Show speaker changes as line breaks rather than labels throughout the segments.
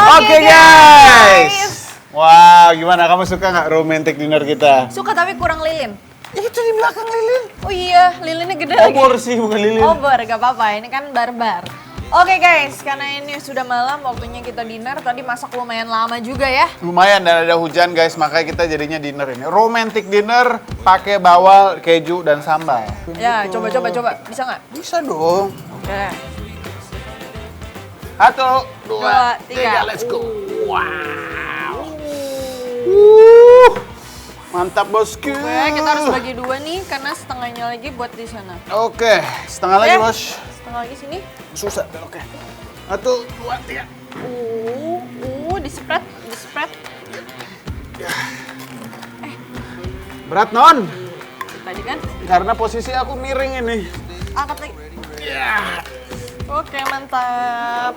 Oke guys. Wow, gimana? Kamu suka nggak romantic dinner kita?
Suka tapi kurang lilin.
Itu di belakang lilin.
Oh iya, lilinnya gede
Obor
lagi.
sih, bukan lilin.
Obor, gak apa-apa. Ini kan barbar. Oke guys, karena ini sudah malam, waktunya kita dinner. Tadi masak lumayan lama juga ya.
Lumayan dan ada hujan guys, makanya kita jadinya dinner ini. Romantic dinner pakai bawal, keju dan sambal.
Ya, coba. Bisa nggak?
Bisa dong.
Oke.
1, 2, 3,
3.
let's go. Wow. Mantap bosku.
Oke, kita harus bagi dua nih, karena setengahnya lagi buat di sana.
Oke, setengah lagi
Oke.
bos.
Setengah lagi sini.
Susah, oke. 1, 2, 3.
Di-spread.
Berat non.
Tadi kan?
Karena posisi aku miring ini.
Angkat lagi.
Ya.
Oke, mantap.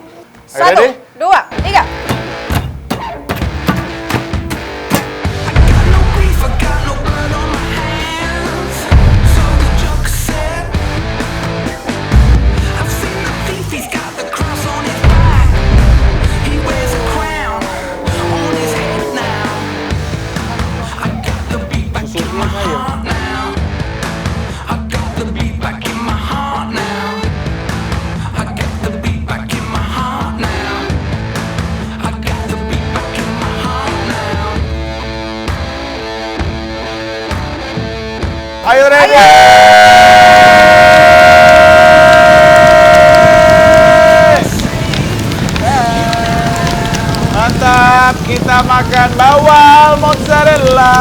Ayo,
1, 2, 3.
Susunya kayak. Ayo ready. Mantap, kita makan bawal mozzarella.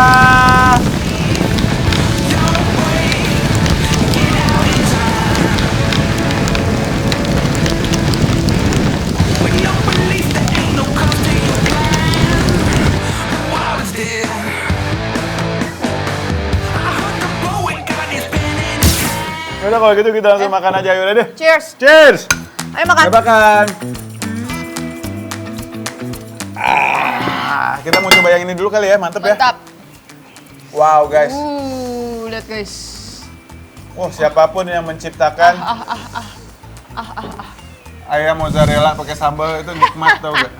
Yaudah kalau gitu kita langsung makan aja, yaudah deh.
Cheers.
Cheers.
Ayo makan.
Ayo makan. Kita mau coba yang ini dulu kali ya, mantep ya.
Mantap.
Wow guys.
Lihat guys.
Wah, siapapun yang menciptakan ayam mozzarella pakai sambal itu nikmat tau gak?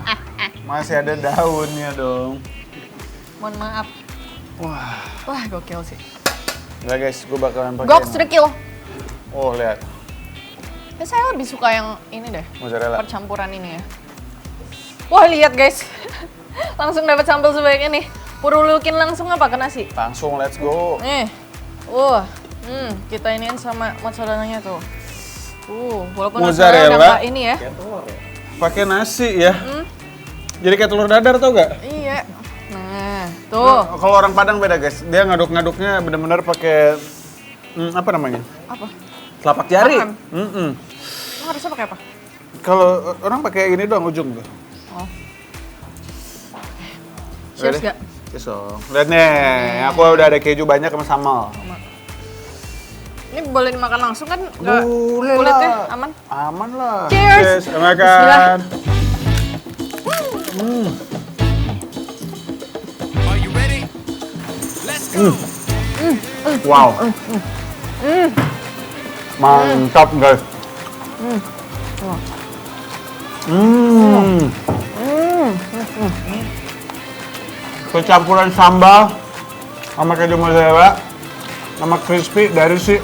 Masih ada daunnya dong.
Mohon maaf. Wah, gokil sih.
Udah guys, gue bakalan pakai
Goks
ini.
kill.
Oh, lihat.
Ya, saya lebih suka yang ini deh.
Mozzarella.
Percampuran ini ya. Wah, lihat guys. Langsung dapat sambal sebaik ini. Purulukin langsung apa ke nasi?
Langsung let's go.
Nih. Kita iniin sama mozzarella-nya tuh. Walaupun
Mozzarella.
udah nggak ini ya.
Pakai nasi ya. Jadi kayak telur dadar tau gak?
Iya. Nah, tuh.
Kalau orang Padang beda guys. Dia ngaduk-ngaduknya bener-bener pakai apa namanya?
Apa?
Telapak jari.
Tangan. Lo harusnya pakai apa?
Kalau orang pakai ini doang ujung tuh.
Oh.
Udah
Cheers
deh.
gak?
Cheers dong. Lihat nih, aku udah ada keju banyak sama sambal.
Ini boleh dimakan langsung kan?
Boleh
Kulitnya
lah.
aman?
Aman lah.
Cheers.
Makan.
Are you ready? Let's go.
Wow. Mantap guys. Kecampuran sambal sama keju mozzarella sama crispy dari si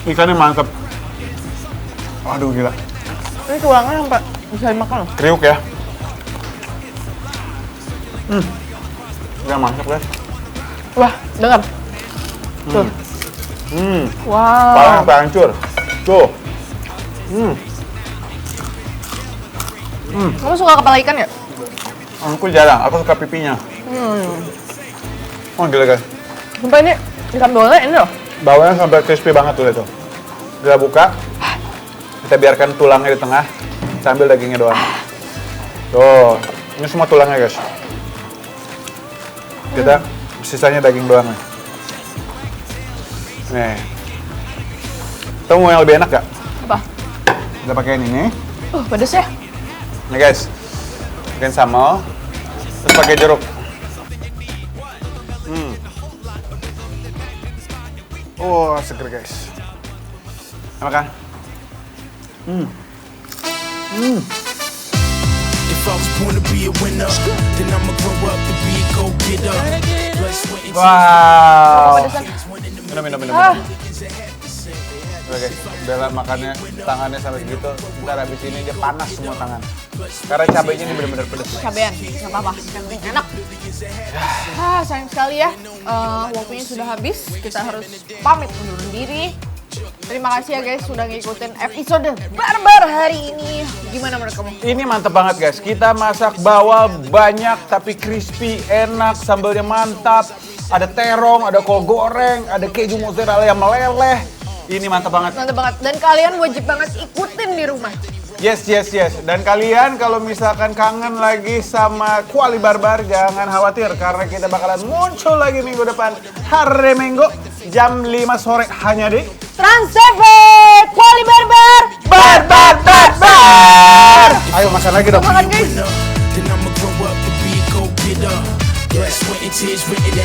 ikannya mantep. Waduh gila.
Ini tulangnya sampai bisa dimakan loh.
Kriuk ya. Udah mantap guys.
Wah, dengar. Tuh. Wow.
Paling sampai hancur. Tuh.
Kamu suka kepala ikan ya?
Aku jarang, aku suka pipinya. Oh gila guys.
Sumpah ini ikan boleh ini loh.
Bawahnya sampai crispy banget tuh itu. Kita buka. Kita biarkan tulangnya di tengah. Kita ambil dagingnya doang. Tuh. Ini semua tulangnya guys. Kita sisanya daging doang. Nih. Kamu mau yang lebih enak gak?
Apa?
Kita pakai ini.
Pedes ya?
Nih guys. Pakai sambal. Terus pakai jeruk. Oh, seger guys. Makan.
If If I was born to be a winner, then I'ma grow up to be a go-getter. Blood, sweat, and
Wow.
Pedesan.
Minum.
Ah,
Oke, Bella makannya tangannya sampai segitu. Ntar habis ini dia panas semua tangan. Karena cabenya ini benar-benar pedas.
cabean, nggak apa-apa, yang penting enak. Sayang sekali ya, waktunya sudah habis. Kita harus pamit undur diri. Terima kasih ya guys sudah ngikutin episode barbar hari ini. Gimana menurut kamu?
Ini mantep banget guys. Kita masak bawal banyak tapi crispy, enak, sambalnya mantap. Ada terong, ada kol goreng, ada keju mozzarella yang meleleh. Ini mantap banget.
Mantap banget. Dan kalian wajib banget ikutin di rumah.
Yes. Dan kalian kalau misalkan kangen lagi sama Kuali Barbar, jangan khawatir karena kita bakalan muncul lagi minggu depan hari Minggu jam 5 sore hanya di
Trans TV Kuali Barbar.
Barbar. Ayo makan lagi dong.
Makan guys.
winner, then I'ma grow up to be a go-getter. Blood, sweat, and tears written